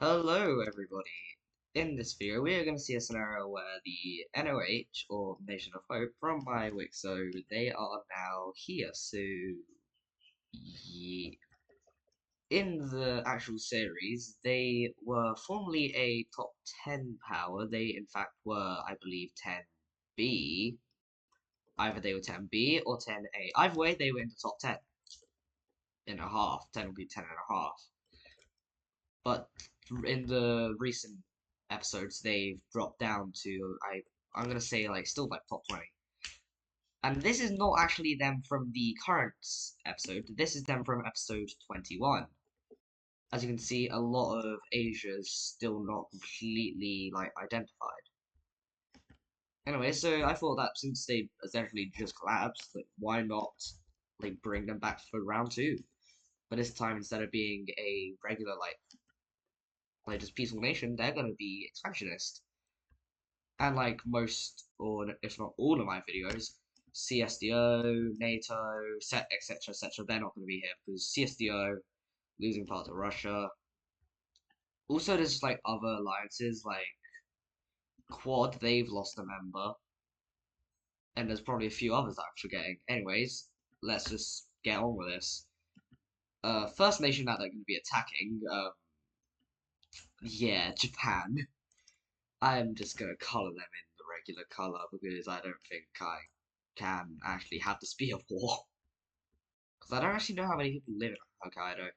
Hello everybody! In this video we are going to see a scenario where the N.O.H or Nation of Hope from my Wixo, they are now here. So yeah. In the actual series they were formerly a top 10 power. They in fact were, I believe, 10B. Either they were 10B or 10A. Either way they were in the top 10 and a half. 10 would be 10 and a half. But in the recent episodes, they've dropped down to I'm gonna say like still like top 20. And this is not actually them from the current episode. This is them from episode 21. As you can see, a lot of Asia is still not completely like identified. Anyway, so I thought that since they essentially just collapsed, like, why not like bring them back for round two? But this time, instead of being a regular like just peaceful nation, they're gonna be expansionist. And like most, or if not all of my videos, CSDO, NATO, etc., etc., they're not going to be here because CSDO losing part of Russia. Also, there's like other alliances like Quad, they've lost a member, and there's probably a few others that I'm forgetting. Anyways, let's just get on with this. First nation that they're going to be attacking, yeah, Japan. I'm just gonna color them in the regular color because I don't think I can actually have the speed of war. Because I don't actually know how many people live in Hokkaido.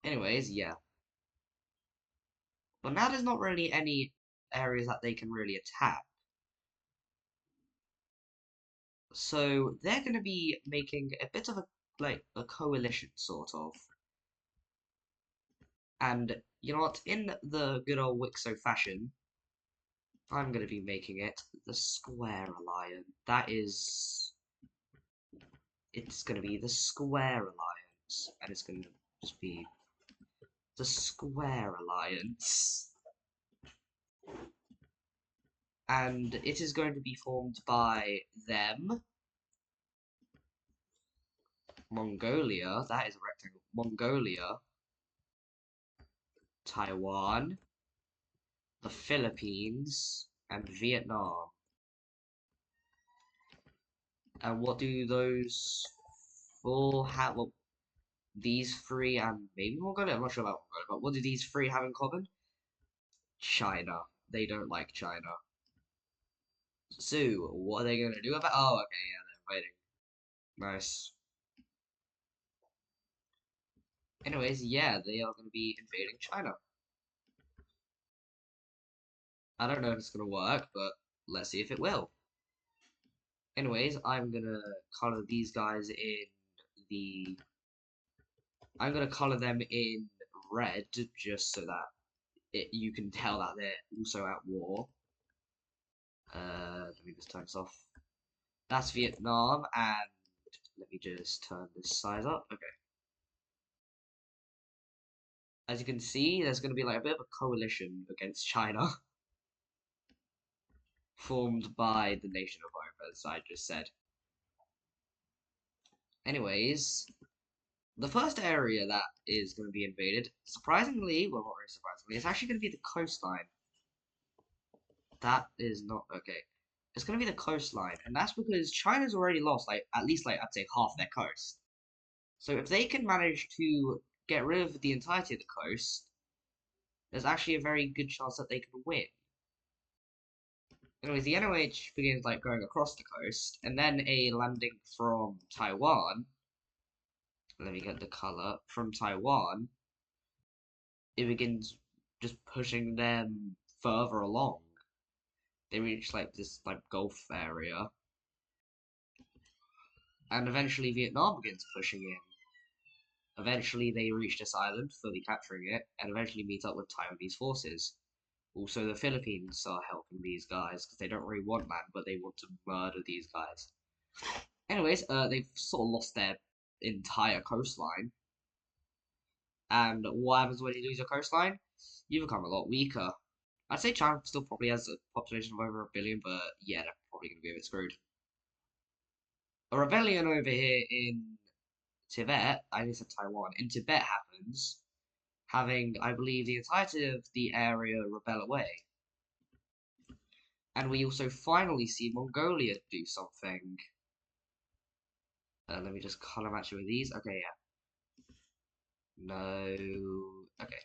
Anyways, yeah. But now there's not really any areas that they can really attack. So they're gonna be making a bit of a coalition sort of. And you know what? In the good old Wixo fashion, I'm gonna be making it the Square Alliance. It's gonna be the Square Alliance, and it's gonna just be the Square Alliance, and it is going to be formed by them, Mongolia, that is a rectangle, Mongolia, Taiwan, the Philippines, and Vietnam. And what do those four have? Well, these three and maybe Mongolia, I'm not sure about Mongolia, but what do these three have in common? China. They don't like China. So, what are they going to do about? Oh, okay, yeah, they're waiting. Nice. Anyways, yeah, they are going to be invading China. I don't know if it's going to work, but let's see if it will. Anyways, I'm going to color these guys in the... I'm going to color them in red, just so that you can tell that they're also at war. Let me just turn this off. That's Vietnam, and let me just turn this size up. Okay. As you can see, there's going to be like a bit of a coalition against China formed by the nation of Hope, as I just said. Anyways, the first area that is going to be invaded, surprisingly, well, not very surprisingly, it's actually going to be the coastline. That is not okay. It's going to be the coastline, and that's because China's already lost, like, at least, like, I'd say half their coast. So if they can manage to get rid of the entirety of the coast, there's actually a very good chance that they can win. Anyways, the N.O.H begins like going across the coast, and then a landing from Taiwan. Let me get the color from Taiwan. It begins just pushing them further along. They reach like this like Gulf area, and eventually Vietnam begins pushing in. Eventually, they reach this island, fully capturing it, and eventually meet up with Taiwanese forces. Also, the Philippines are helping these guys because they don't really want land, but they want to murder these guys. Anyways, they've sort of lost their entire coastline. And what happens when you lose your coastline? You become a lot weaker. I'd say China still probably has a population of over 1 billion, but yeah, they're probably going to be a bit screwed. A rebellion over here in Tibet, I guess in Taiwan, in Tibet happens, having, I believe, the entirety of the area rebel away. And we also finally see Mongolia do something. Let me just color match it with these. Okay, yeah. No. Okay.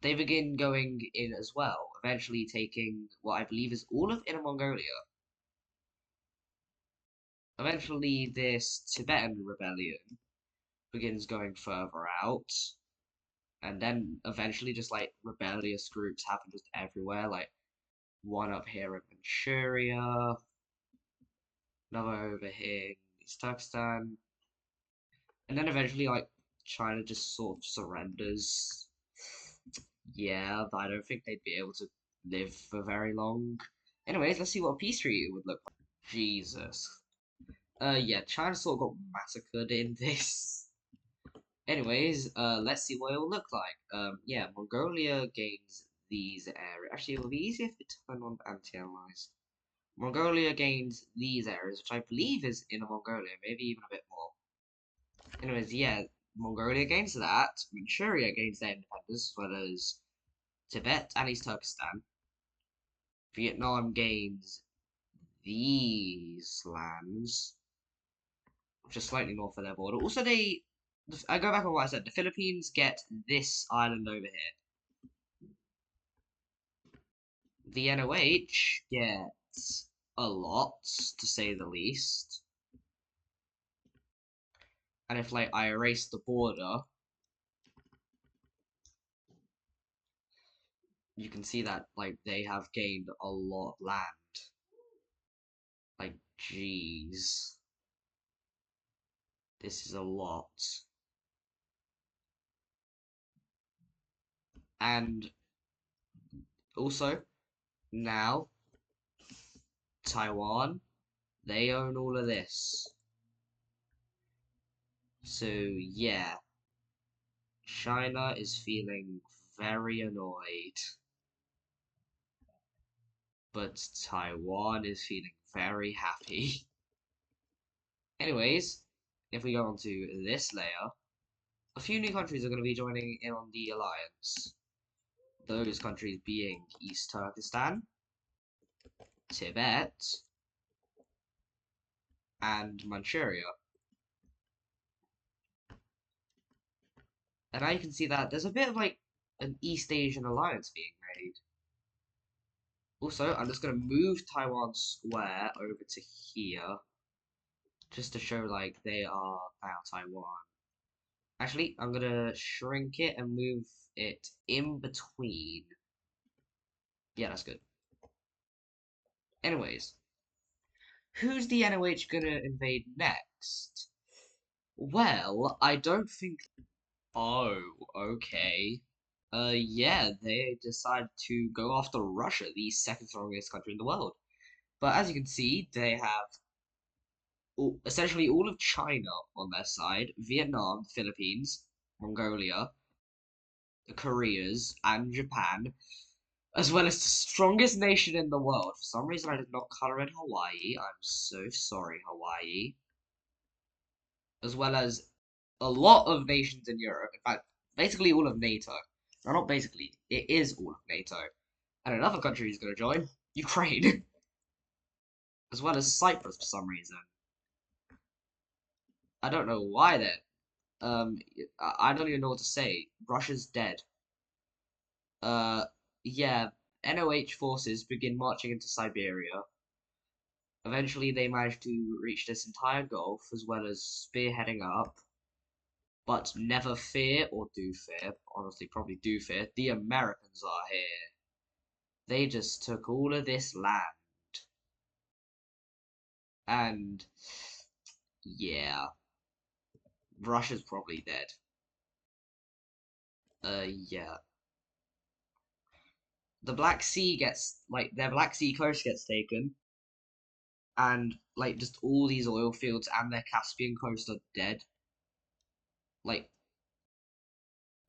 They begin going in as well, eventually taking what I believe is all of Inner Mongolia. Eventually, this Tibetan rebellion begins going further out, and then eventually just like rebellious groups happen just everywhere, like one up here in Manchuria, another over here in East Turkestan, and then eventually like China just sort of surrenders. Yeah, but I don't think they'd be able to live for very long. Anyways, let's see what a peace treaty would look like. Jesus. Yeah, China sort of got massacred in this. Anyways, let's see what it will look like. Yeah, Mongolia gains these areas. Actually, it will be easier if we turn on anti-allies. Mongolia gains these areas, which I believe is in Mongolia, maybe even a bit more. Anyways, yeah, Mongolia gains that. Manchuria gains their independence, as well as Tibet and East Turkestan. Vietnam gains these lands, which are slightly north of their border. Also, I go back on what I said. The Philippines get this island over here. The N.O.H gets a lot, to say the least. And if, like, I erase the border, you can see that, like, they have gained a lot of land. Like, jeez. This is a lot. And also, now, Taiwan, they own all of this. So, yeah. China is feeling very annoyed. But Taiwan is feeling very happy. Anyways, if we go on to this layer, a few new countries are going to be joining in on the alliance. Those countries being East Turkestan, Tibet, and Manchuria. And now you can see that there's a bit of like an East Asian alliance being made. Also, I'm just going to move Taiwan Square over to here, just to show like they are now Taiwan. Actually, I'm gonna shrink it and move it in between. Yeah, that's good. Anyways, who's the N.O.H gonna invade next? Well, I don't think. Oh, okay. Yeah, they decided to go after Russia, the second strongest country in the world. But as you can see, they have essentially all of China on their side, Vietnam, Philippines, Mongolia, the Koreas, and Japan, as well as the strongest nation in the world. For some reason, I did not color in Hawaii. I'm so sorry, Hawaii. As well as a lot of nations in Europe. In fact, basically all of NATO. No, not basically. It is all of NATO. And another country is going to join, Ukraine. As well as Cyprus for some reason. I don't know why then. Um, I don't even know what to say. Russia's dead. Uh, yeah. N.O.H forces begin marching into Siberia. Eventually, they managed to reach this entire gulf, as well as spearheading up. But never fear, or do fear, honestly, probably do fear, the Americans are here. They just took all of this land. And, yeah, Russia's probably dead. Yeah. The Black Sea gets, like, their Black Sea coast gets taken. And, like, just all these oil fields and their Caspian coast are dead. Like,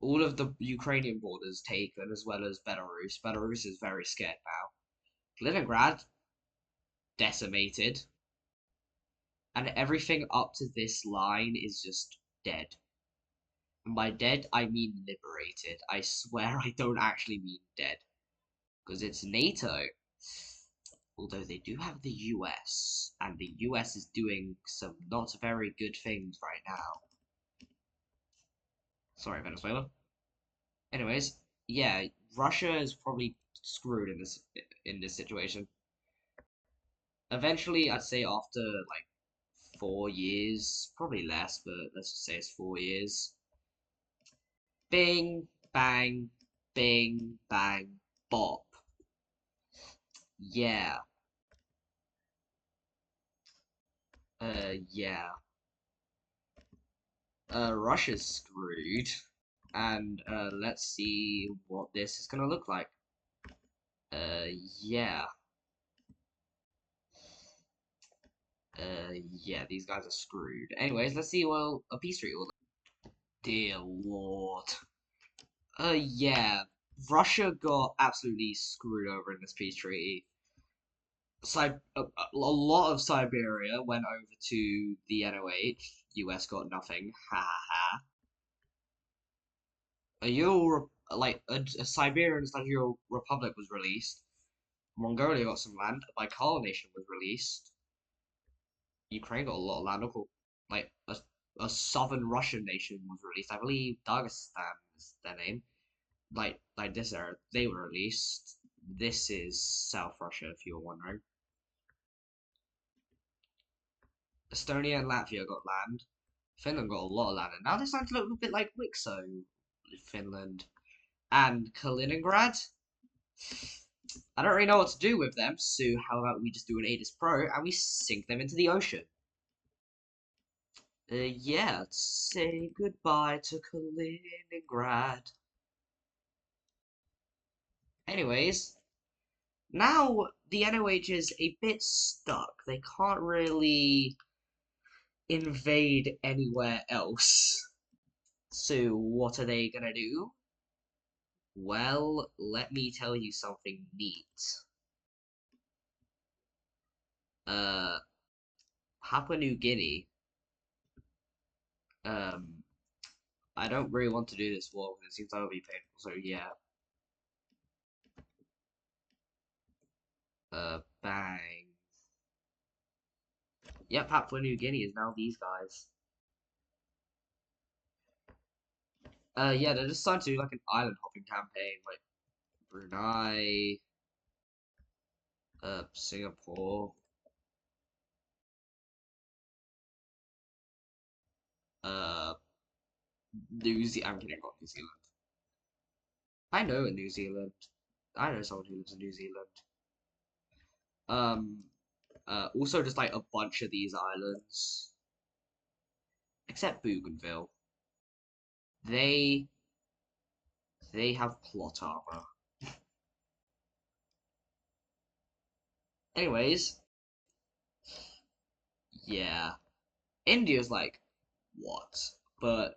all of the Ukrainian borders taken, as well as Belarus. Belarus is very scared now. Leningrad, decimated. And everything up to this line is just dead. And by dead, I mean liberated. I swear I don't actually mean dead. Because it's NATO. Although they do have the US, and the US is doing some not very good things right now. Sorry, Venezuela. Anyways, yeah, Russia is probably screwed in this situation. Eventually, I'd say after like 4 years, probably less, but let's just say it's 4 years. Bing, bang, bop. Yeah, yeah. Russia's screwed, and let's see what this is gonna look like. Uh, yeah. Yeah, these guys are screwed. Anyways, let's see well a peace treaty will. Dear Lord. Yeah. Russia got absolutely screwed over in this peace treaty. A lot of Siberia went over to the N.O.H. US got nothing. Ha ha ha. A Euro, like a Siberian slash Euro Republic was released. Mongolia got some land. A Baikal nation was released. Ukraine got a lot of land. Local, like a southern Russian nation was released. I believe Dagestan is their name. Like this era, they were released. This is South Russia, if you're wondering. Estonia and Latvia got land. Finland got a lot of land, and now they're starting to look a bit like Wixo, Finland. And Kaliningrad. I don't really know what to do with them, so how about we just do an Aegis Pro and we sink them into the ocean? Yeah, say goodbye to Kaliningrad. Anyways, now the N.O.H is a bit stuck. They can't really invade anywhere else. So what are they gonna do? Well, let me tell you something neat. Uh, Papua New Guinea. Um, I don't really want to do this war because it seems like it'll be painful. So yeah. Bang. Yep, Papua New Guinea is now these guys. Yeah, they're just starting to do like an island hopping campaign, like Brunei, Singapore, uh, I'm kidding, not New Zealand. I know in New Zealand. I know someone who lives in New Zealand. Um, also just like a bunch of these islands, except Bougainville. They they have plot armor. Anyways, yeah, India's like what? But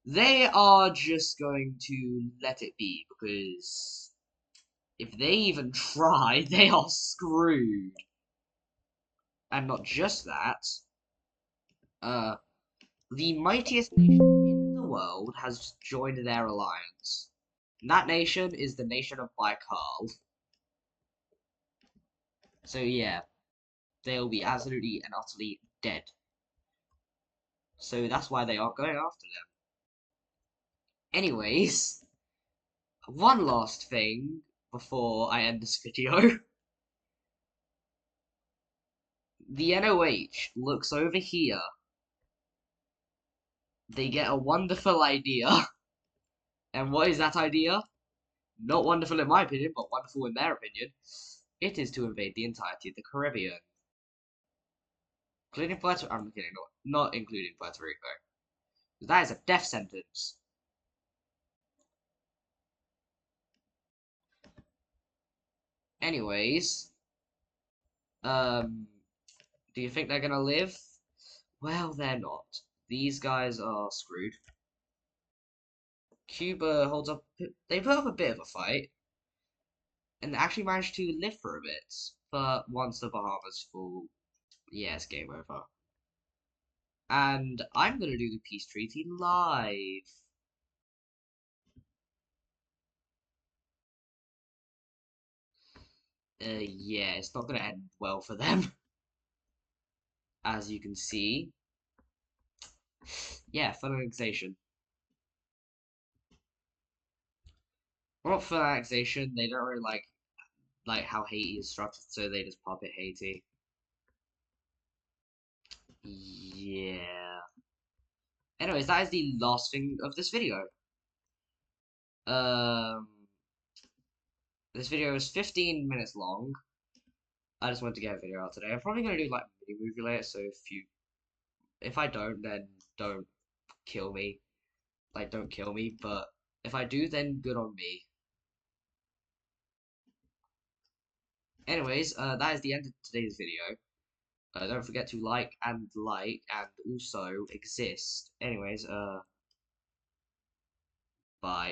they are just going to let it be because if they even try, they are screwed. And not just that, uh, the mightiest nation in the world has joined their alliance. And that nation is the nation of Baikal. So yeah, they'll be absolutely and utterly dead. So that's why they aren't going after them. Anyways, one last thing before I end this video. The N.O.H looks over here. They get a wonderful idea. And what is that idea? Not wonderful in my opinion, but wonderful in their opinion. It is to invade the entirety of the Caribbean. Including Puerto I'm kidding, not including Puerto Rico. That is a death sentence. Anyways, do you think they're gonna live? Well, they're not. These guys are screwed. Cuba holds up. They put up a bit of a fight and actually managed to live for a bit. But once the Bahamas fall, yeah, it's game over. And I'm gonna do the peace treaty live. Yeah, it's not gonna end well for them, as you can see. Yeah, federalization. Well, not federalization. They don't really like how Haiti is structured, so they just puppet Haiti. Yeah. Anyways, that is the last thing of this video. Um, this video is 15 minutes long. I just wanted to get a video out today. I'm probably gonna do like a mini movie later, so if I don't, then don't kill me. Like, don't kill me, but if I do, then good on me. Anyways, that is the end of today's video. Don't forget to like and also exist. Anyways, bye.